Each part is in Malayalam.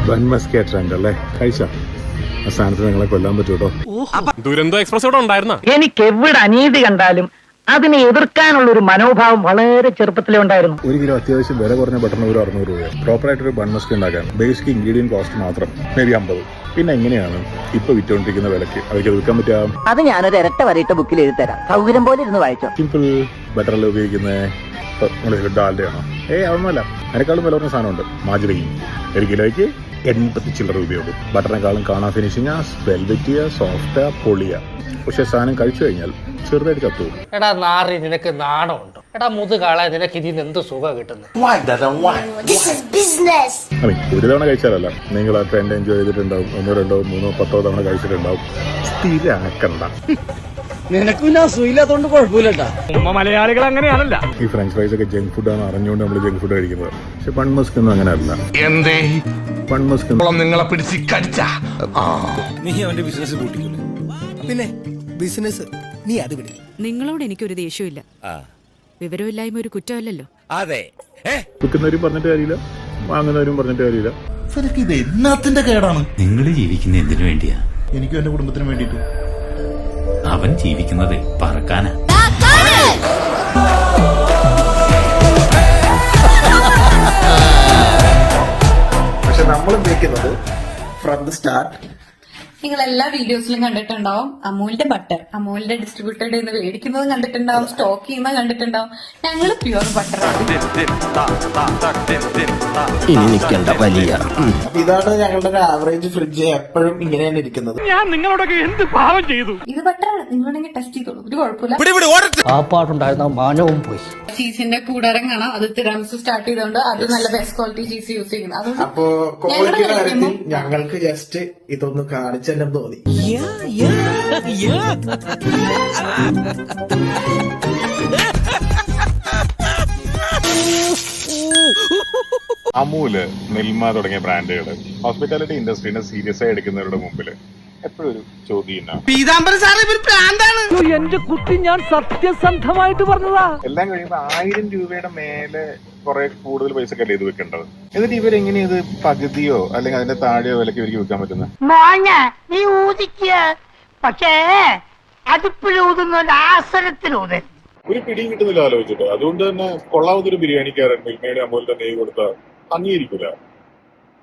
ബൺമസ്കേ ട്രെൻഡ് അല്ലേ? കഴിച്ചാ ആ സ്ഥാനത്ത് നിങ്ങളെ കൊല്ലാൻ പറ്റൂട്ടോ. ദുരന്തോ എക്സ്പ്രസ് ഇവിടെ ഉണ്ടായിരുന്ന എനിക്ക് എവിടെ അനീതി കണ്ടാലും അതിനെ എതിർക്കാനുള്ള ഒരു മനോഭാവം വളരെ ചെറുപ്പത്തിലേ ഉണ്ടായിരുന്നു. 1 കിലോ അത്യാവശ്യം വില കുറഞ്ഞ ബട്ടൺ ഒരു 600 രൂപ. പ്രോപ്പറായിട്ടൊരു ബൺമസ്ക് ഉണ്ടാക്കാൻ ബേസിക് ഇൻഗ്രീഡിയൻ കോസ്റ്റ് മാത്രം മേ ബി 50. പിന്നെ എങ്ങനെയാണ് ഇപ്പൊ വിറ്റുകൊണ്ടിരിക്കുന്ന വിലക്ക് അതൊക്കെ വിൽക്കാൻ പറ്റുക? അത് ഞാനൊരു ഇരട്ട വരയിട്ട ബുക്കിൽ എഴുതി തരാം, സൗകര്യം പോലെ ഇരുന്ന് വായിച്ചോ. സിമ്പിൾ ബട്ടറിൽ ഉപയോഗിക്കുന്ന ഡാൽഡയാണോ? അതൊന്നുമല്ല, അതിനേക്കാളും വില കുറഞ്ഞ സാധനമുണ്ട്, മാജറിയും. 1 കിലോയ്ക്ക് 80 ചില്ലറ രൂപയുള്ളൂ. ബട്ടറിനെക്കാളും കാണാൻ ഫിനിഷിങ്, വെൽവെറ്റിയ, സോഫ്റ്റ്, പൊളിയ. പക്ഷെ സാധനം കഴിച്ചു കഴിഞ്ഞാൽ ചെറുതായിട്ട് കത്തു. എടാ നാറി, നിനക്ക് നാണമുണ്ടോ? എടാ മുതുകാളെ, നിനക്ക് ഇതിന് എന്ത് സുഖം കിട്ടുന്നത്? ഒരു തവണ കഴിച്ചാലല്ല, നിങ്ങൾ ആ ട്രെൻഡ് എൻജോയ് ചെയ്തിട്ടുണ്ടാവും. 1, 2, 3, 10 തവണ കഴിച്ചിട്ടുണ്ടാവും. സ്ഥിരമാക്കണ്ട. മലയാളികൾ അങ്ങനെയാണല്ല. ഈ ഫ്രഞ്ച് ഫ്രൈസ് ഒക്കെ ജങ്ക് ഫുഡാണ് അറിഞ്ഞുകൊണ്ട് നമ്മൾ ജങ്ക് ഫുഡ് കഴിക്കുന്നത്. പക്ഷെ ബൺമസ്ക് ഒന്നും അങ്ങനെ അല്ല. ബൺമസ്ക് നിങ്ങളെ പിടിച്ച് കടിച്ച നീ അവന്റെ ബിസിനസ് കൂട്ടിക്കൂടെ? പിന്നെ ബിസിനസ് നീ അത് വിട. നിങ്ങളോട് എനിക്കൊരു ദേഷ്യമില്ല. വിവരമില്ലായ്മ ഒരു കുറ്റമല്ലല്ലോ. അതെ, വിൽക്കുന്നവരും പറഞ്ഞിട്ട് കാര്യമില്ല, വാങ്ങുന്നവരും പറഞ്ഞിട്ട് കാര്യമില്ല. ഇത് എന്നാത്തിന്റെ കേടാണ്? നിങ്ങൾ ജീവിക്കുന്ന എന്തിനു വേണ്ടിയാ? എനിക്കും എന്റെ കുടുംബത്തിനും വേണ്ടിട്ട്. അവൻ ജീവിക്കുന്നത് പറക്കാനാ. പക്ഷെ നമ്മൾ ഉപയോഗിക്കുന്നത് ഫ്രം ദ സ്റ്റാർട്ട്. നിങ്ങൾ എല്ലാ വീഡിയോസിലും കണ്ടിട്ടുണ്ടാവും അമൂലിന്റെ ബട്ടർ, അമൂലിന്റെ ഡിസ്ട്രിബ്യൂട്ടറുടെ നിന്ന് മേടിക്കുന്നതും കണ്ടിട്ടുണ്ടാവും, സ്റ്റോക്ക് ചെയ്യുന്നത് കണ്ടിട്ടുണ്ടാവും. ഞങ്ങൾ പ്യുവർ ബട്ടറാണ്. ഇതാണ് ഞങ്ങളുടെ ഒരു ആവറേജ് ഫ്രിഡ്ജ്, എപ്പോഴും ഇങ്ങനെയാണ് ഇരിക്കുന്നത്. ഞാൻ നിങ്ങളോടൊക്കെ എന്ത് പാവം ചെയ്തു? ഇത് ബട്ടറാണ്, നിങ്ങളുണ്ടെങ്കിൽ ടെസ്റ്റ് ചെയ്തോളൂ, ഒരു കുഴപ്പമില്ല. ആ പാട്ടുണ്ടായിരുന്ന മാനവും പോയി. ചീസിന്റെ കൂടാരം കാണാം, അത് തിരാമിസു സ്റ്റാർട്ട് ചെയ്തുകൊണ്ട് അത് നല്ല ബെസ്റ്റ് ക്വാളിറ്റി ചീസ് യൂസ് ചെയ്യുന്നത്. അതുകൊണ്ട് അപ്പോ ക്വാളിറ്റിയുടെ കാര്യത്തിൽ ഞങ്ങൾക്ക് ജസ്റ്റ് ഇതൊന്ന് കാണിച്ചെല്ലാം തോന്നി. അമൂല്, മിൽമ തുടങ്ങിയ ബ്രാൻഡുകൾ ഹോസ്പിറ്റാലിറ്റി ഇൻഡസ്ട്രീനെ സീരിയസ് ആയി എടുക്കുന്നവരുടെ മുമ്പിൽ എപ്പോഴും ഒരു ചോദ്യം. എന്റെ കുട്ടി, ഞാൻ സത്യസന്ധമായിട്ട് പറഞ്ഞതാ. എല്ലാം കഴിയുമ്പോൾ 1000 രൂപയുടെ മേലെ കുറെ കൂടുതൽ പൈസക്കല്ലേ ഇത് വെക്കേണ്ടത്. എന്നിട്ട് ഇവരെങ്ങനെ ഇത് പകുതിയോ അല്ലെങ്കിൽ അതിന്റെ താഴെയോ വിലക്ക് ഇവർക്ക് വിൽക്കാൻ പറ്റുന്നത്? നീ ഊതിക്കുക, പക്ഷേ അതിപ്പോഴൂതുന്ന ആസനത്തിലൂത്. ഒരു പിടിയും കിട്ടുന്നില്ല ആലോചിച്ചിട്ട്. അതുകൊണ്ട് തന്നെ കൊള്ളാവുന്നൊരു ബിരിയാണിക്കാരൻ മിൽമയുടെ അമൂലിന്റെ നെയ്യ് കൊടുത്താൽ അംഗീകരിക്കില്ല.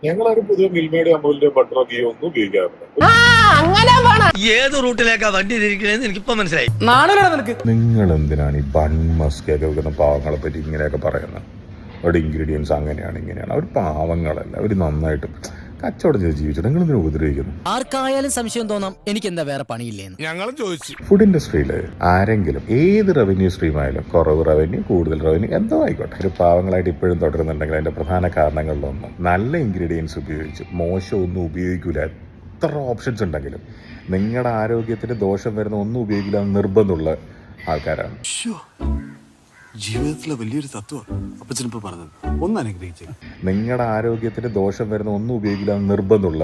ഞങ്ങളാരും പൊതുവെ മിൽമയുടെ അമൂലിന്റെ ബട്ടറോ ഗീയോ ഒന്നും ഉപയോഗിക്കാറില്ല. ഏത് റൂട്ടിലേക്കാ വണ്ടി തിരിക്കണേന്ന് എനിക്കിപ്പോ മനസ്സിലായി. നിങ്ങൾ എന്തിനാണ് ഈ ബൺമസ്കൊക്കെ വെക്കുന്ന പാവങ്ങളെ പറ്റി ഇങ്ങനെയൊക്കെ പറയുന്നത്? അവരുടെ ഇൻഗ്രീഡിയൻസ് അങ്ങനെയാണ് ഇങ്ങനെയാണ്. അവർ പാവങ്ങളല്ല, അവർ നന്നായിട്ട് കച്ചവടം ചെയ്ത് ജീവിച്ചിട്ട് നിങ്ങൾ ഇതിനെ ഉപദ്രവിക്കുന്നു. ആർക്കായാലും സംശയം തോന്നാം എനിക്ക് എന്താ വേറെ പണിയില്ലേന്ന്. ഞങ്ങളും ചോദിച്ചു. ഫുഡ് ഇൻഡസ്ട്രിയിൽ ആരെങ്കിലും ഏത് റവന്യൂ സ്ട്രീം ആയാലും, കുറവ് റവന്യൂ, കൂടുതൽ റവന്യൂ, എന്തോ ആയിക്കോട്ടെ, ഒരു പാവങ്ങളായിട്ട് ഇപ്പോഴും തുടരുന്നുണ്ടെങ്കിൽ അതിന്റെ പ്രധാന കാരണങ്ങളിലൊന്നും നല്ല ഇൻഗ്രീഡിയൻസ് ഉപയോഗിച്ച് മോശം ഒന്നും ഉപയോഗിക്കില്ല. എത്ര ഓപ്ഷൻസ് ഉണ്ടെങ്കിലും നിങ്ങളുടെ ആരോഗ്യത്തിന് ദോഷം വരുന്ന ഒന്നും ഉപയോഗിക്കില്ല എന്ന് നിർബന്ധമുള്ള ആൾക്കാരാണ്. ജീവിതത്തിലെ വലിയൊരു തത്വം അപ്പച്ചനിപ്പോ പറഞ്ഞത് ഒന്ന് അനുഗ്രഹിച്ചു. നിങ്ങളുടെ ആരോഗ്യത്തിന് ദോഷം വരുന്ന ഒന്നും ഉപയോഗിക്കില്ല എന്ന് നിർബന്ധമുള്ള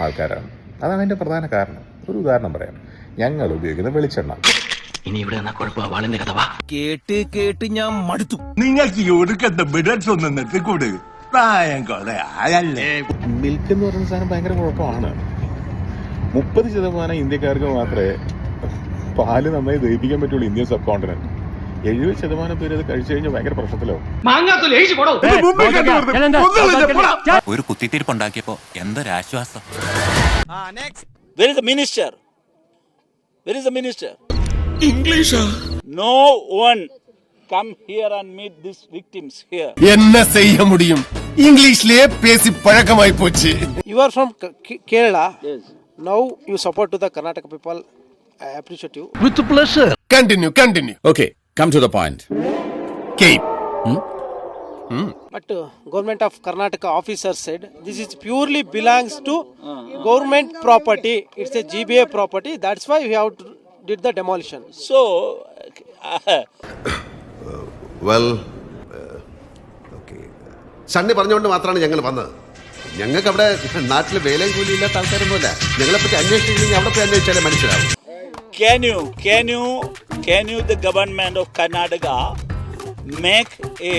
ആൾക്കാരാണ്. അതാണ് അതിന്റെ പ്രധാന കാരണം. ഒരു ഉദാഹരണം പറയാം, ഞങ്ങൾ ഉപയോഗിക്കുന്ന വെളിച്ചെണ്ണ. ഇനി ഇവിടെ കുഴപ്പമില്ല. കേട്ട് കേട്ട് ഞാൻ മടുത്തു. നിങ്ങൾക്ക് ഒടുക്കത്തെ ബിഡൻസ് ഒന്നും നിർത്തിക്കൂട്. പ്രായം കൊറേ ആയല്ലേ. മിൽക്ക് എന്ന് പറയുന്ന സാധനം ഭയങ്കര കുഴപ്പമാണ്. 30% ഇന്ത്യക്കാർക്ക് മാത്രമേ പാല് നന്നായി ദഹിപ്പിക്കാൻ പറ്റുള്ളൂ ഇന്ത്യൻ സബ് കോണ്ടിനെന്റ്. 70% പേര് അത് കഴിച്ചു കഴിഞ്ഞാൽ ഭയങ്കര പ്രശ്നത്തിലാവും. ഒരു കുത്തിത്തിരിപ്പുണ്ടാക്കിയപ്പോ എന്തൊരാശ്വാസം. No one come here and meet these victims here. என்ன செய்ய முடியும்? இங்கிலீஷ்லயே பேசி பழக்கமாய் போச்சு. You are from Kerala. Yes. Now you support to the Karnataka people. I appreciate you. With pleasure. Continue. Okay, come to the point. Keep. But government of Karnataka officer said this is purely belongs to government property. It's a GBA property. That's why we have to did the demolition. So Sunny പറഞ്ഞുകൊണ്ട് മാത്രമാണ് ഞങ്ങൾ വന്നത്. ഞങ്ങൾക്ക് അവിടെ നാട്ടിൽ വേലയും കൂലിയില്ലാത്ത ആൾക്കാരൊന്നുമില്ല. ഞങ്ങളെപ്പറ്റി അന്വേഷിച്ചില്ലെങ്കിൽ അവിടെ പോയി അന്വേഷിച്ചാലേ മനസ്സിലാവും. Can you the government of Karnataka make a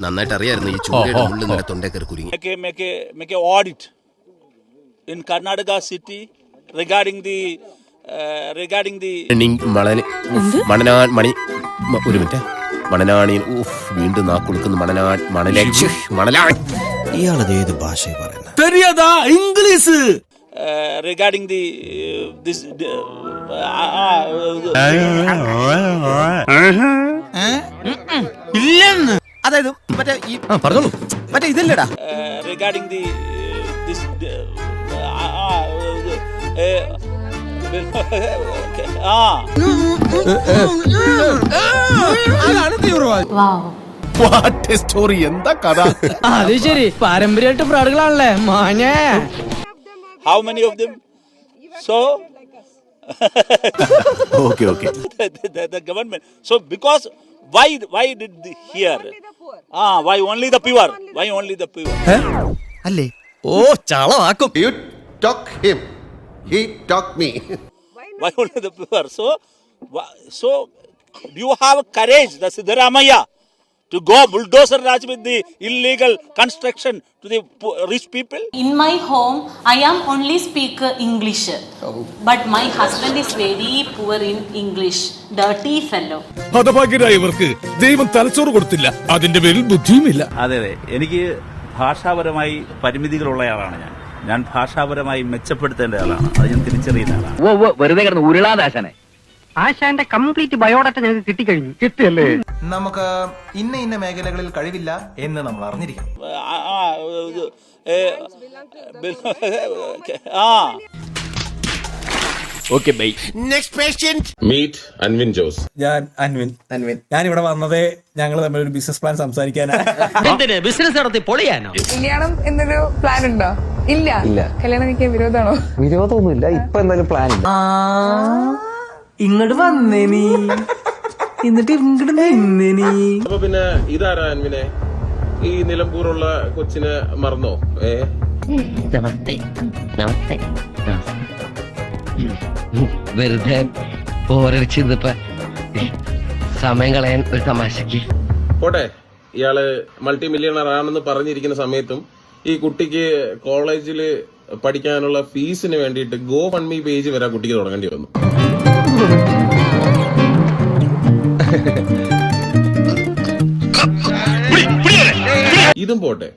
നന്നായിട്ട് അറിയായിരുന്നു ഈ ചൂടയുടെ ഉള്ളിൽ നിന്റെ തൊണ്ടേ കയറി കുരുങ്ങി. Make a audit in Karnataka city regarding the ഒരു മിനിറ്റ് മണനാണി വീണ്ടും നാക്കുളുക്കുന്ന മണലാൻ ഇയാളത് ഏത് ഭാഷ പറയുന്നത്? ഇംഗ്ലീഷ്. regarding the this ഇല്ലെന്ന്. അതായത് മറ്റേ ഈ പറഞ്ഞോളൂ, മറ്റേ ഇതല്ലടാ. regarding the this അതാണ് തീവ്രവാദം. What A story. എന്താ കഥ? അത് ശരി, പാരമ്പര്യമായിട്ട് ഫ്രോഡുകളാണല്ലേ മാനേ. how many of them? So okay the government, so because why did the here why only the pure, why only the pure? അല്ലേ? ഓ ചളവാക്കും. You talk him. He talked me. Why only the pure? So do you have courage, the Siddaramaiah, to go bulldozer Raj with the illegal construction to the rich people? In my home, I am only speak English, but my husband is very poor in English, dirty fellow. ഹതഭാഗ്യരായവർക്ക് ദൈവം തലച്ചോറ് കൊടുത്തില്ല, അതിന്റെ പേരിൽ ബുദ്ധിയുമില്ല. അതെ, എനിക്ക് ഭാഷാപരമായി പരിമിതികളുള്ള ആളാണ് ഞാൻ ഭാഷാപരമായി മെച്ചപ്പെടുത്തേണ്ട ആളാണ്, അത് ഞാൻ തിരിച്ചറിയുന്ന ആളാണ്. വെറുതെ കിടന്ന് ഉരുളാദാശനെ. ആശാന്റെ കംപ്ലീറ്റ് ബയോഡാറ്റ ഞങ്ങൾക്ക് കിട്ടിക്കഴിഞ്ഞു. കിട്ടിയല്ലേ? നമുക്ക് ഇന്ന മേഖലകളിൽ കഴിവില്ല എന്ന് നമ്മൾ അറിഞ്ഞിരിക്കണം. Okay bye. Next patient. Meet Anwin Jose. ഞാൻ അൻവിൻ. ഞാൻ ഇവിടെ വന്നതേ ഞങ്ങൾ തമ്മിൽ ഒരു ബിസിനസ് പ്ലാൻ സംസാരിക്കാനാണ്. ബിസിനസ് നടത്തി പൊളിയാനോ? കല്യാണം എന്നൊരു പ്ലാൻ ഉണ്ടോ? ഇല്ല. കല്യാണം എനിക്ക് വിരോധമാണോ? വിരോധമൊന്നുമില്ല. ഇപ്പൊ എന്തായാലും പ്ലാൻ ഇല്ല. ഇങ്ങോട്ട് വന്നേ നീ, എന്നിട്ട് ഇങ്ങോട്ട് നിന്നേ നീ. അപ്പൊ പിന്നെ ഇതാരാ അൻവിനെ? ഈ നിലമ്പൂറുള്ള കൊച്ചിനെ മറന്നോ? നമസ്തേ. വെറുതെ പോരടിച്ചിപ്പ സമയം കളയാൻ ഒരു തമാശക്ക് പോട്ടെ. ഇയാള് മൾട്ടി മില്യണർ ആണെന്ന് പറഞ്ഞിരിക്കുന്ന സമയത്തും ഈ കുട്ടിക്ക് കോളേജിൽ പഠിക്കാനുള്ള ഫീസിന് വേണ്ടിയിട്ട് ഗോ ഫണ്ട് മീ പേജ് വരെ കുട്ടിക്ക് തുടങ്ങേണ്ടി വന്നു. ഇതും പോട്ടെ,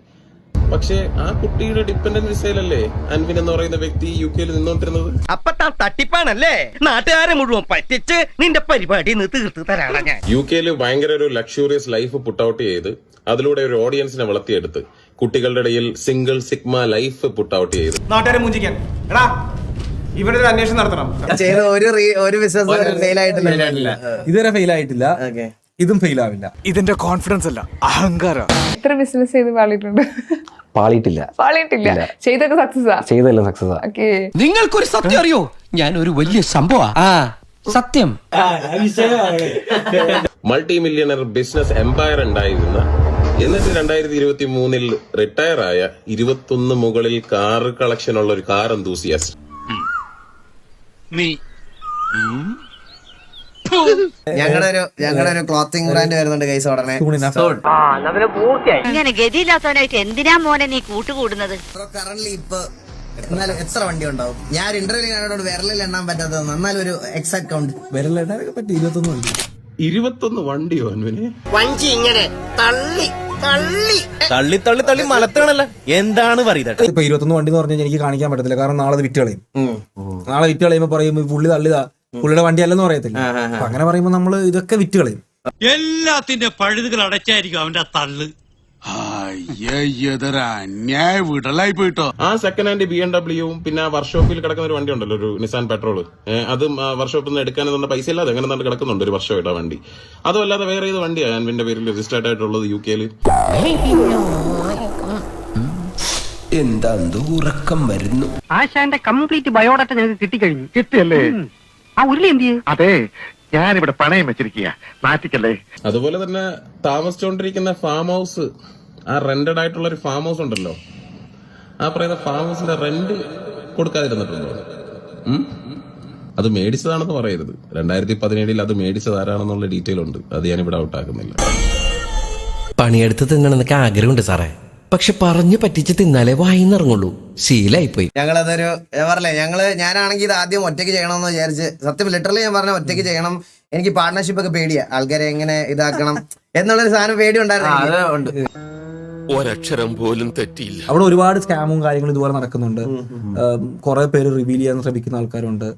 പക്ഷെ ആ കുട്ടിയുടെ ഡിപ്പെൻഡന്റ് വിസയിലല്ലേ അൻവിൻ എന്ന് പറയുന്ന വ്യക്തി UK നിന്നോണ്ടിരുന്നത്. അപ്പൊ താൻ തട്ടിപ്പാണല്ലേ? നാട്ടുകാരെ മുഴുവൻ പറ്റിച്ച് നിന്റെ പരിപാടി തീർത്ത് തരാണ് ഞാൻ. UK ഭയങ്കര ഒരു ലക്ഷൂറിയസ് ലൈഫ് പുട്ട് ഔട്ട് ചെയ്ത് അതിലൂടെ ഒരു ഓഡിയൻസിനെ വളർത്തിയെടുത്ത് കുട്ടികളുടെ ഇടയിൽ single sigma life put out ചെയ്ത് നാട്ടുകാരെ മുഞ്ചിക്കാൻ എടാ ഇവിടെ ഒരു അന്വേഷണം നടത്തണം. ഒരു ബിസിനസ് ഫെയിൽ ആയിട്ടില്ല, ഇതുവരെ ഫെയിൽ ആയിട്ടില്ല, ഇതും ഫെയിൽ ആവില്ല. ഇതിന്റെ കോൺഫിഡൻസ് അല്ല, അഹങ്കാരം. എത്ര ബിസിനസ് ചെയ്ത് പാളിയിട്ടില്ല. ചെയ്തൊക്കെ സക്സസ്. നിങ്ങൾക്കൊരു സത്യം അറിയോ? ഞാൻ ഒരു വലിയ സംഭവം. സത്യം. മൾട്ടി മില്യണർ ബിസിനസ് എംപയർ ഉണ്ടായിരുന്ന, എന്നിട്ട് 2023 റിട്ടയർ ആയ 21 മുകളിൽ കാർ കളക്ഷൻ ഉള്ള ഒരു കാർ എന്തൂസിയാസ്റ്റ്. ഞങ്ങളുടെ ഒരു ക്ലോത്തിങ് ബ്രാൻഡ് വരുന്നുണ്ട് കൈസ് ഉടനെ. ഇങ്ങനെ ഗതിയില്ലാത്തവനായിട്ട് എന്തിനാ മോനെ നീ കൂട്ടുകൂടുന്നത്? കറന്റ് ഇപ്പൊ എന്നാലും എത്ര വണ്ടി ഉണ്ടാവും? ഞാൻ ഇന്റർവ്യൂ കാണോട് വിരലിൽ എണ്ണാൻ പറ്റാത്തത്, എന്നാലും ഒരു എക്സാക്ട് കൗണ്ട് വിരലിടാനൊക്കെ പറ്റി 21 വണ്ടി. 21 വണ്ടിയോ അൻവിനെ? വഞ്ചി ഇങ്ങനെ തള്ളി മലത്താണല്ലോ. എന്താണ് പറയുന്നത്? ഇപ്പൊ 21 വണ്ടി എന്ന് പറഞ്ഞാൽ എനിക്ക് കാണിക്കാൻ പറ്റത്തില്ല, കാരണം നാളെ വിറ്റ് കളയും. നാളെ വിറ്റ് കളയുമ്പോ പറയും പുള്ളി തള്ളിതാ, പുള്ളിയുടെ വണ്ടി അല്ലെന്ന് പറയത്തില്ല. അപ്പൊ അങ്ങനെ പറയുമ്പോ നമ്മള് ഇതൊക്കെ വിറ്റ് കളയും. എല്ലാത്തിന്റെ പഴുതുകൾ അടച്ചായിരിക്കും അവന്റെ തള്ളു. പോയിട്ടോ. ആ സെക്കൻഡ് ഹാൻഡ് BMW പിന്നെ ആ വർക്ക്ഷോപ്പിൽ കിടക്കുന്ന ഒരു വണ്ടി ഉണ്ടല്ലോ, ഒരു നിസാൻ പെട്രോൾ. അതും വർക്ക്ഷോപ്പിൽ നിന്ന് എടുക്കാനെന്നുള്ള പൈസ ഇല്ലാതെ അങ്ങനെ തന്നെ കിടക്കുന്നുണ്ട് ഒരു വർഷമായിട്ട് ആ വണ്ടി. അതും അല്ലാതെ വേറെ ഏത് വണ്ടിയാണ് അൻവിന്റെ പേരിൽ രജിസ്റ്റേർഡ് ആയിട്ടുള്ളത് UK? എന്താ ഉറക്കം വരുന്നു. ആശാന്റെ കംപ്ലീറ്റ് ബയോഡാറ്റ ഞങ്ങൾക്ക് കിട്ടിക്കഴിഞ്ഞു. കിട്ടിയല്ലേ? ആ ഉരുളി എന്ത് ചെയ്യും? അതെ, ഞാനിവിടെ പണയം വെച്ചിരിക്കുക, മാറ്റിക്കല്ലേ. അതുപോലെ തന്നെ താമസിച്ചുകൊണ്ടിരിക്കുന്ന ഫാം ഹൗസ്, ആ റെന്റഡ് ആയിട്ടുള്ള ഒരു ഫാം ഹൗസ് ഉണ്ടല്ലോ, ആ പറയുന്ന ഫാം ഹൗസിന്റെ റെന്റ് കൊടുക്കാതിരുന്നിട്ടുണ്ടോ? അത് മേടിച്ചതാണെന്ന് പറയരുത്. 2017 അത് മേടിച്ചതാരാണെന്നുള്ള ഡീറ്റെയിൽ ഉണ്ട്. അത് ഞാനിവിടെ ഔട്ടാക്കുന്നില്ല. പണിയെടുത്ത് തിന്നണമെന്നൊക്കെ ആഗ്രഹമുണ്ട് സാറേ, പക്ഷെ പറഞ്ഞു പറ്റിച്ച് തിന്നാലേ വായിന്നിറങ്ങുള്ളൂ. ശീലായിപ്പോയി. ഞങ്ങളതൊരു പറഞ്ഞില്ലേ, ഞാനാണെങ്കിൽ ഇത് ആദ്യം ഒറ്റയ്ക്ക് ചെയ്യണമെന്ന് വിചാരിച്ച്, സത്യം ലിറ്ററലി ഞാൻ പറഞ്ഞ ഒറ്റയ്ക്ക് ചെയ്യണം. എനിക്ക് പാർട്ട്ണർഷിപ്പ് ഒക്കെ പേടിയാ, ആൾക്കാരെ എങ്ങനെ ഇതാക്കണം എന്നുള്ളൊരു സാധനം പേടി ഉണ്ടായിരുന്നു. ഒരക്ഷരം പോലും തെറ്റിയില്ല. അവിടെ ഒരുപാട് സ്കാമും കാര്യങ്ങളും ഇതുപോലെ നടക്കുന്നുണ്ട്. കുറെ പേര് റിവീൽ ചെയ്യാൻ ശ്രമിക്കുന്ന ആൾക്കാരുണ്ട്.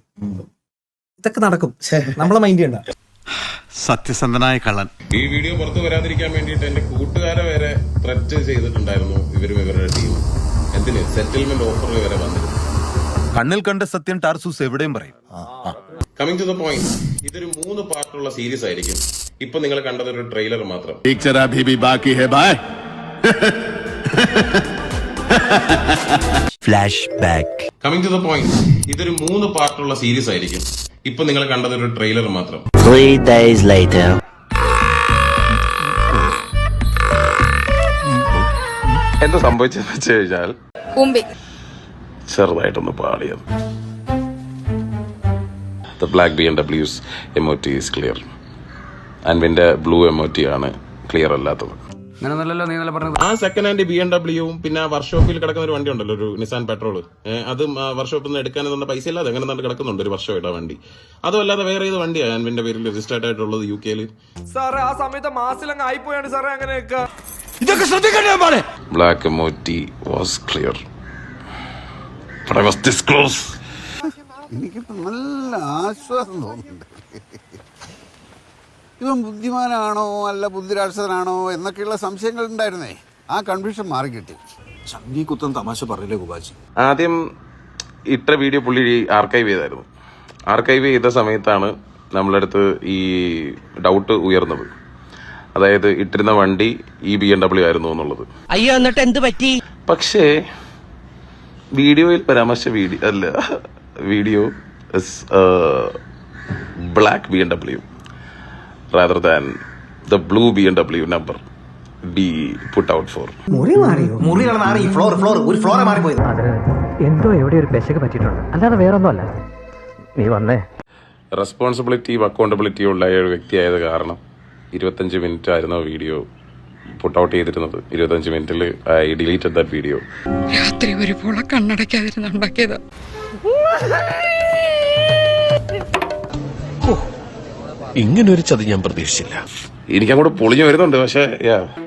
ഇതൊക്കെ നടക്കും, നമ്മളെ മൈൻഡ് ചെയ്യണ്ട. സത്യസന്ധനായ കള്ളൻ. ഈ വീഡിയോ പുറത്തു വരാതിരിക്കാൻ വേണ്ടിയിട്ട് എന്റെ കൂട്ടുകാരെ വരെ ത്രെറ്റ് ചെയ്തിട്ടുണ്ടായിരുന്നു ഇവരുടെ ടീം. എന്തിന്? സെറ്റിൽമെന്റ് ഓഫറിൽ വരെ വന്നിരുന്നു. കണ്ണിൽ കണ്ട സത്യം ടാർസൂസ് എവിടെയും പറയും. കമ്മിങ് ടു ദ പോയിന്റ്, ഇതൊരു 3 പാർട്ടുള്ള സീരീസ് ആയിരിക്കും. ഇപ്പൊ നിങ്ങൾ കണ്ടത് ഒരു ട്രെയിലർ മാത്രം. Flashback. Coming to the point, ഇതൊരു 3 പാർട്ടുള്ള സീരീസ് ആയിരിക്കും. ഇപ്പൊ നിങ്ങൾ കണ്ടത് ഒരു ട്രെയിലർ മാത്രം. 3 days later. എന്താ സംഭവിച്ചെന്ന് വെച്ച് കഴിഞ്ഞാൽ ചെറുതായിട്ടൊന്ന് പാടിയത്. The black BMW's emoji is clear. അൻവിന്റെ ബ്ലൂ എമോറ്റി ആണ് ക്ലിയർ അല്ലാത്തത്. ആ സെക്കൻഡ് ഹാൻഡ് BMWയും പിന്നെ വർക്ക്ഷോപ്പിൽ കിടക്കുന്ന ഒരു വണ്ടി ഉണ്ടല്ലോ, ഒരു നിസാൻ പെട്രോൾ. അത് വർക്ക്ഷോപ്പിൽ നിന്ന് എടുക്കാനെന്ന പൈസ ഇല്ലാതെ അങ്ങനെ തന്നെ കിടക്കുന്നുണ്ട് ഒരു വർഷമായിട്ട് ആ വണ്ടി. അതും അല്ലാതെ വേറെ ഏത് വണ്ടിയാണ് അൻവിന്റെ പേരിൽ രജിസ്റ്റേർഡ് ആയിട്ടുള്ളത് UK-ൽ? സാറേ ആ സമയത്ത് മാസിലങ്ങ് ആയിപ്പോയാണ് സാറേ അങ്ങനെയൊക്കെ. ഇതൊക്കെ ശ്രദ്ധിക്കണ്ടേ? Black emoji was clear. But I was this close. എനിക്കിപ്പോ നല്ല ആശ്വാസം തോന്നുന്നുണ്ട്. ഇവൻ ബുദ്ധിമാനാണോ അല്ല ബുദ്ധിരാക്ഷസനാണോ എന്നൊക്കെയുള്ള സംശയങ്ങൾ ഉണ്ടായിരുന്നേ. ആ കൺഫ്യൂഷൻ മാറി കിട്ടി. കുത്തം തമാശ പറയില്ലേ ഗുബാജി? ആദ്യം ഇട്ട വീഡിയോ പുള്ളി ആർക്കൈവ് ചെയ്തായിരുന്നു. ആർക്കൈവ് ചെയ്ത സമയത്താണ് നമ്മളടുത്ത് ഈ ഡൗട്ട് ഉയർന്നത്. അതായത് ഇട്ടിരുന്ന വണ്ടി ഈ BMW ആയിരുന്നു എന്നുള്ളത്. അയ്യോ, എന്നിട്ട് എന്ത് പറ്റി? പക്ഷേ വീഡിയോയിൽ പരാമർശ video black BMW rather than the blue BMW number be put out for. എന്തോ എവിടെ ഒരു പെശക പറ്റിയിട്ടുണ്ട്, അല്ലാതെ വേറൊന്നും അല്ല. നീ വന്നേ. റെസ്പോൺസിബിലിറ്റിയും അക്കൗണ്ടബിലിറ്റിയും ഉള്ള ഒരു വ്യക്തിയായത് കാരണം 25 മിനിറ്റ് ആയിരുന്നു വീഡിയോ പുട്ട് ഔട്ട് ചെയ്തിരുന്നത്. 25 മിനിറ്റിൽ ഐ ഡിലീറ്റഡ് ദാറ്റ് വീഡിയോ. രാത്രി ഒരുപോലെ കണ്ണടക്കാതിരുന്നുണ്ടാക്കിയത്. ഇങ്ങനൊരു ചതി ഞാൻ പ്രതീക്ഷിച്ചില്ല. എനിക്കങ്ങോട്ട് പൊളിഞ്ഞു വരുന്നുണ്ട്. പക്ഷേ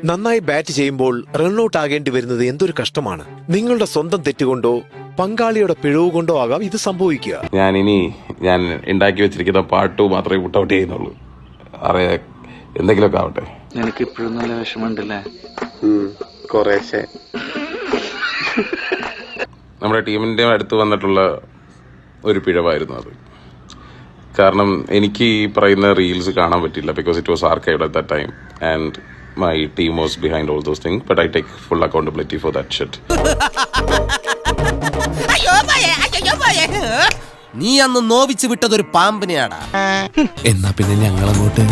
നന്നായി ബാറ്റ് ചെയ്യുമ്പോൾ റൺഔട്ട് ആകേണ്ടി വരുന്നത് എന്തൊരു കഷ്ടമാണ്. നിങ്ങളുടെ സ്വന്തം തെറ്റുകൊണ്ടോ പങ്കാളിയുടെ പിഴവ് കൊണ്ടോ ആകാം ഇത് സംഭവിക്കുക. ഞാൻ ഉണ്ടാക്കി വെച്ചിരിക്കുന്ന പാർട്ട് 2 മാത്രമേ പുട്ട് ഔട്ട് ചെയ്യുന്നുള്ളൂ. അറിയാ എന്തെങ്കിലുമൊക്കെ ആവട്ടെ. എനിക്ക് ഇപ്പോഴും നല്ല വിഷമമുണ്ടല്ലേ? കുറേശ്ശെ. നമ്മുടെ ടീമിന്റെ അടുത്ത് വന്നിട്ടുള്ള ഒരു പിഴവായിരുന്നു അത്. കാരണം എനിക്ക് ഈ പറയുന്ന റീൽസ് കാണാൻ പറ്റില്ല. Because it was archived at that time and my team was behind all those things. But I take full accountability for that shit. നീ അന്ന് നോവിച്ച് വിട്ടതൊരു പാമ്പിനെയാടാ. എന്നാ പിന്നെ ഞങ്ങളങ്ങോട്ട്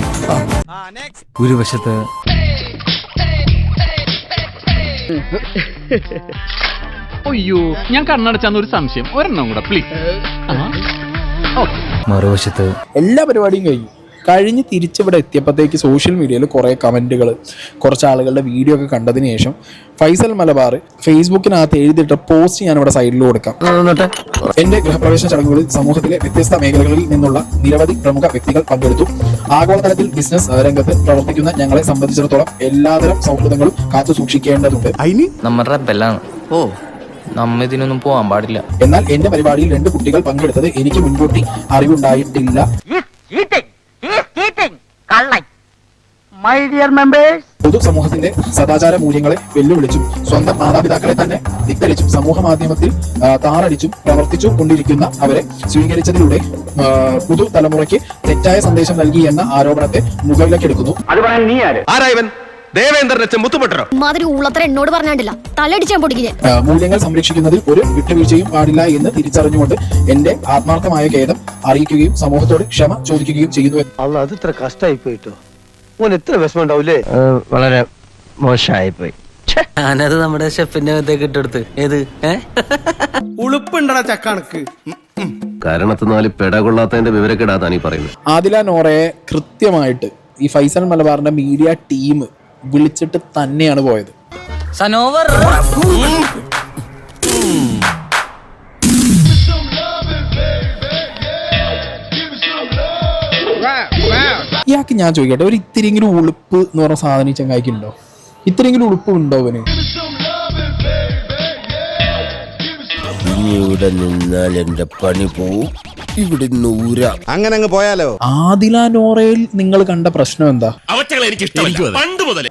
ഒരു വശത്ത് അയ്യോ, ഞാൻ കണ്ണടച്ചാന്ന് ഒരു സംശയം. ഒരെണ്ണം കൂടെ പ്ലീസ്. മറുവശത്ത് എല്ലാ പരിപാടിയും കഴിഞ്ഞ് തിരിച്ചിവിടെ എത്തിയപ്പോഴത്തേക്ക് സോഷ്യൽ മീഡിയയിൽ കുറേ കമൻറ്റുകൾ, കുറച്ച് ആളുകളുടെ വീഡിയോ ഒക്കെ കണ്ടതിന് ശേഷം ഫൈസൽ മലബാർ ഫേസ്ബുക്കിനകത്ത് എഴുതിയിട്ട പോസ്റ്റ് ഞാനിവിടെ സൈഡിൽ കൊടുക്കാം. എൻ്റെ ഗൃഹപ്രവേശന ചടങ്ങുകളിൽ സമൂഹത്തിലെ വ്യത്യസ്ത മേഖലകളിൽ നിന്നുള്ള നിരവധി പ്രമുഖ വ്യക്തികൾ പങ്കെടുത്തു. ആഗോളതലത്തിൽ ബിസിനസ് രംഗത്ത് പ്രവർത്തിക്കുന്ന ഞങ്ങളെ സംബന്ധിച്ചിടത്തോളം എല്ലാതരം സൗഹൃദങ്ങളും കാത്തു സൂക്ഷിക്കേണ്ടതുണ്ട്. നമ്മുടെ ബെല്ലാണ്. നമ്മ ഇതിനൊന്നും പോവാൻ പാടില്ല. എന്നാൽ എന്റെ പരിപാടിയിൽ 2 കുട്ടികൾ പങ്കെടുത്തത് എനിക്ക് മുൻകൂട്ടി അറിവുണ്ടായിട്ടില്ല. പൊതുസമൂഹത്തിന്റെ സദാചാര മൂല്യങ്ങളെ വെല്ലുവിളിച്ചും സ്വന്തം മാതാപിതാക്കളെ തന്നെ ധിക്കരിച്ചും സമൂഹ മാധ്യമത്തിൽ താറടിച്ചും പ്രവർത്തിച്ചു കൊണ്ടിരിക്കുന്ന അവരെ സ്വീകരിച്ചതിലൂടെ പുതുതലമുറയ്ക്ക് തെറ്റായ സന്ദേശം നൽകി എന്ന ആരോപണത്തെ മുകളിലേക്കെടുക്കുന്നു. എന്നോട് പറഞ്ഞില്ല, തലടിച്ചാൻ പൊടിക്കില്ല. മൂല്യങ്ങൾ സംരക്ഷിക്കുന്നതിൽ ഒരു വിട്ടുവീഴ്ചയും പാടില്ല എന്ന് തിരിച്ചറിഞ്ഞുകൊണ്ട് എന്റെ ആത്മാർത്ഥമായ ഖേദം അറിയിക്കുകയും സമൂഹത്തോട് ക്ഷമ ചോദിക്കുകയും ചെയ്യുന്നു. അത് ഇത്ര കഷ്ടമായി പോയിട്ടോ. എത്ര വിഷമം ഉണ്ടാവൂലേ? വളരെ മോശമായി പോയി. ഞാനത് നമ്മുടെ ഷെഫിന്റെ അകത്തേക്ക് ഇട്ടെടുത്ത്. ഏത് ഉളുപ്പുണ്ടടാ ചക്കണക്ക്. കാരണത്തിനാല് പെടകൊള്ളാത്തതിന്റെ വിവരക്കെടാ നീ പറയുന്നത്. ആദില നോറയെ കൃത്യമായിട്ട് ഈ ഫൈസൽ മലബാറിന്റെ മീഡിയ ടീം വിളിച്ചിട്ട് തന്നെയാണ് പോയത്. ഇയാൾക്ക് ഞാൻ ചോദിക്കട്ടെ, ഒരു ഇത്തിരിയെങ്കിലും ഉളുപ്പ് എന്ന് പറഞ്ഞ സാധനം ഈ ചങ്ങായിക്കുണ്ടോ? ഇത്തിരിയെങ്കിലും ഉളുപ്പ് ഉണ്ടോ അവന്? ഇവിടെ നിന്നാൽ എന്റെ പണി പോവും, ഇവിടെ അങ്ങനെ അങ്ങ് പോയാലോ? ആദില നോറയിൽ നിങ്ങൾ കണ്ട പ്രശ്നം എന്താ?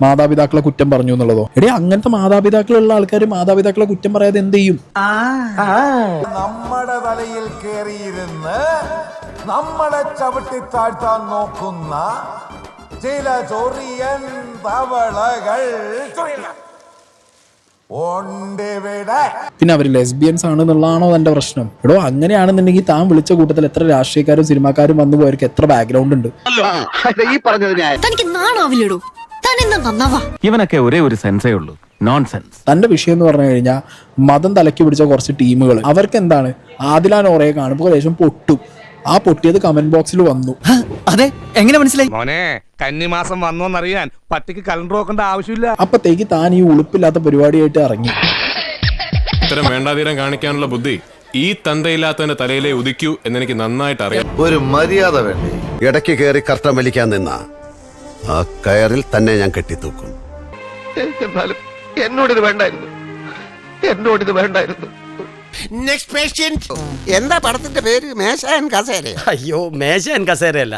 മാതാപിതാക്കളെ കുറ്റം പറഞ്ഞു എന്നുള്ളതോ? എടേ, അങ്ങനത്തെ മാതാപിതാക്കളുള്ള ആൾക്കാർ മാതാപിതാക്കളെ കുറ്റം പറയാതെ എന്ത് ചെയ്യും? നമ്മുടെ തലയിൽ കേറിയിരുന്ന് നമ്മളെ ചവിട്ടി താഴ്ത്താൻ നോക്കുന്ന ചില ചൊറിയൻ തവളകൾ പിന്നെ അവർ ലെസ്ബിയൻസ് ആണ് എന്നുള്ളതാണോ തന്റെ പ്രശ്നം? എടോ, അങ്ങനെയാണെന്നുണ്ടെങ്കിൽ താൻ വിളിച്ച കൂട്ടത്തിൽ എത്ര രാഷ്ട്രീയക്കാരും സിനിമാക്കാരും വന്നു പോയവർക്ക് എത്ര ബാക്ക്ഗ്രൗണ്ട് ഉണ്ട്? ഇവനൊക്കെ ഒരേ ഒരു സെൻസേ ഉള്ളൂ, നോൺസെൻസ്. തന്റെ വിഷയം എന്ന് പറഞ്ഞു കഴിഞ്ഞാൽ മതം തലക്കി പിടിച്ച കുറച്ച് ടീമുകൾ, അവർക്ക് എന്താണ്, ആദില നോറയെ കാണുമ്പോൾ ലേശം പൊട്ടും. ആ പൊട്ടിയത് കമന്റ് ബോക്സിൽ വന്നു. അതെ, എങ്ങനെ മനസ്സിലായി? മോനെ, കന്നിമാസം വന്നോന്നറിയാൻ പട്ടിക്ക് കലണ്ടർ നോക്കേണ്ട ആവശ്യമില്ല. അപ്പത്തേക്ക് താൻ ഈ ഉളുപ്പില്ലാത്ത പരിപാടിയായിട്ട് ഇറങ്ങി. ഇത്തരം വേണ്ടാതീരം കാണിക്കാനുള്ള ബുദ്ധി ഈ തന്തയില്ലാത്തവന്റെ തലയിലെ ഉദിക്കൂ എന്നെനിക്ക് നന്നായിട്ട് അറിയാം. ഒരു മര്യാദ വേണ്ടേ? ഇടയ്ക്ക് കയറി കർട്ടൻ വലിക്കാൻ നിന്ന ആ കയറിൽ തന്നെ ഞാൻ കെട്ടിത്തൂക്കും. എന്നാലും എന്നോടിത് വേണ്ടായിരുന്നു. Next patient. എന്താ പടത്തിന്റെ പേര്? മേശ ആൻഡ് കസേര. അയ്യോ, മേശ ആൻഡ് കസേരയല്ല.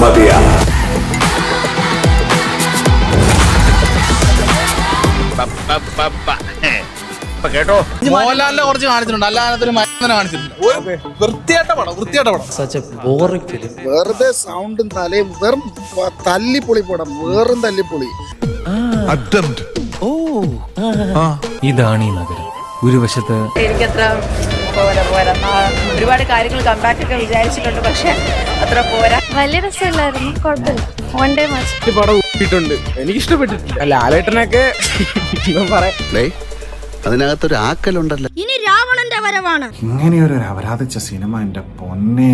മതിയാ. കേട്ടോ, മോഹൻലാലിനെ കുറച്ച് കാണിച്ചിട്ടുണ്ട്, അല്ലാതെ കാണിച്ചിട്ടുണ്ട്. വൃത്തിയായിട്ട പടം. വെറുതെ സൗണ്ടും തലയും വെറും തല്ലിപ്പൊളി പടം, വെറും തല്ലിപ്പൊളി. ഇതാണ് ഈ നഗരം. ഒരു വശത്ത് എനിക്കത്ര ഒരുപാട് കാര്യങ്ങൾ കമ്പാക്ട് ഒക്കെ വിചാരിച്ചിട്ടുണ്ട്, പക്ഷെ അത്ര പോരാ. വലിയ രസമില്ലായിരുന്നു, കുഴപ്പമില്ല. വൺ ഡേ മച്ച് പടം ഊട്ടിട്ടുണ്ട്, എനിക്ക് ഇഷ്ടപ്പെട്ടിട്ടില്ല. ലാലേട്ടനൊക്കെ അതിനകത്തൊരു ആക്കലുണ്ടല്ലോ. ഇനി രാവണന്റെ വരവാണ്. ഇങ്ങനെയൊരു അപരാധിച്ച സിനിമ എന്റെ പൊന്നെ.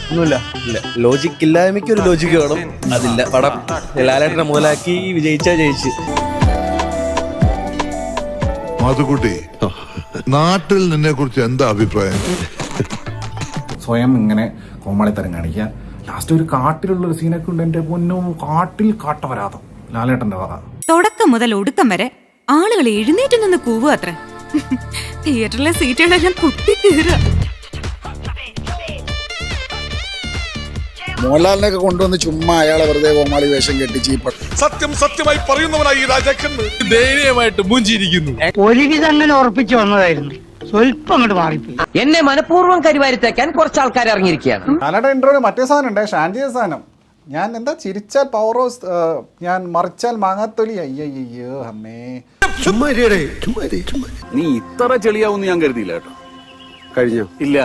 ഒന്നുമില്ല, ലോജിക് ഇല്ലായ്മയ്ക്ക് ഒരു ലോജിക് വേണം. അതില്ല. പടം ലാലേട്ടനെ മുതലാക്കി വിജയിച്ചാ ജയിച്ച്. മാതുക്കുട്ടി, നാട്ടിൽ നിന്നെ കുറിച്ച് എന്താ അഭിപ്രായം? സ്വയം ഇങ്ങനെ കോമാളിത്തരം കാണിക്കുക. ലാസ്റ്റ് ഒരു കാട്ടിലുള്ള ഒരു സീനൊക്കെ ഉണ്ട്. എന്റെ പൊന്നോ, കാട്ടിൽ കാട്ടവരാതം ലാലേട്ടന്റെ കഥ. തുടക്കം മുതൽ ഒടുക്കം വരെ ആളുകൾ എഴുന്നേറ്റ് നിന്ന് കൂവുക അത്ര. തിയേറ്ററിലെ സീറ്റുകളെല്ലാം കുത്തി കീറുക. മോഹൻലാലിനൊക്കെ കൊണ്ടുവന്ന് ചുമ്മാ അയാളെ വെറുതെ കോമാളി വേഷം കെട്ടിച്ച് ഈ സത്യമായി പറയുന്നവനായി ഈ രാജാക്കൻ ധൈര്യമായിട്ട് മൂഞ്ചിരിക്കുന്നു. ഒരുവിധം അങ്ങനെ ഉറപ്പിച്ചു വന്നതായിരുന്നു, സ്വല്പം അങ്ങോട്ട് മാറിപ്പോയി. എന്നെ മനഃപൂർവ്വം കരിവാരിത്തേക്കാൻ കുറച്ച് ആൾക്കാർ ഇറങ്ങിയിരിക്കുകയാണ്. ലാലേട്ടൻ ഇൻട്രോയിൽ മറ്റേ സാധനം ഉണ്ട്, ഷാൻജിയ സാധനം. ഞാൻ എന്താ ചിരിച്ചാൽ പവർ ഹൗസ്, ഞാൻ മറിച്ചാൽ മാങ്ങാത്തൊലി. അയ്യോ അമ്മേ, നീ ഇത്ര ചെളിയാവും ഞാൻ കരുതിയില്ല കേട്ടോ. കഴിഞ്ഞോ? ഇല്ല,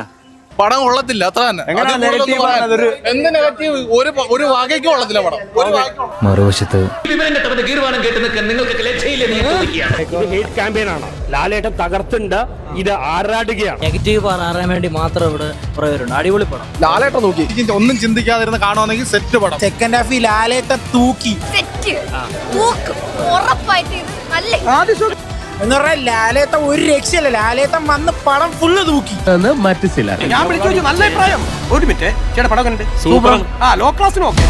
പടം കൊള്ളത്തില്ല, അത്ര തന്നെ. നെഗറ്റീവ് ഒരു വകയ്ക്ക് കൊള്ളത്തില്ല പടം. മറുവശത്ത് ലാലേട്ടൻ തകർത്തുണ്ട്, ഇത് ആറാടുകയാണ്. നെഗറ്റീവ് പറയാൻ വേണ്ടി മാത്രം ഇവിടെ പറയുന്നുണ്ട്. അടിപൊളി പടം. ലാലേട്ടൻ തൂക്കി, ഒന്നും ചിന്തിക്കാതിരുന്ന് കാണുവാണെങ്കിൽ സെറ്റ് പടം. സെക്കൻഡ് ഹാഫിൽ ലാലേട്ടൻ തൂക്കി എന്ന് പറഞ്ഞാൽ ലാലേട്ടൻ ഒരു രക്ഷയല്ല. ലാലേട്ടൻ വന്ന് പടം ഫുള്ള് തൂക്കി. മറ്റു ചില ഞാൻ വിളിച്ചു, നല്ല അഭിപ്രായം. ഒരു മിനിറ്റ് ചേട്ടാ, പടം കണ്ടിട്ട് സൂപ്പർ. Law ക്ലാസ്സിനും okay.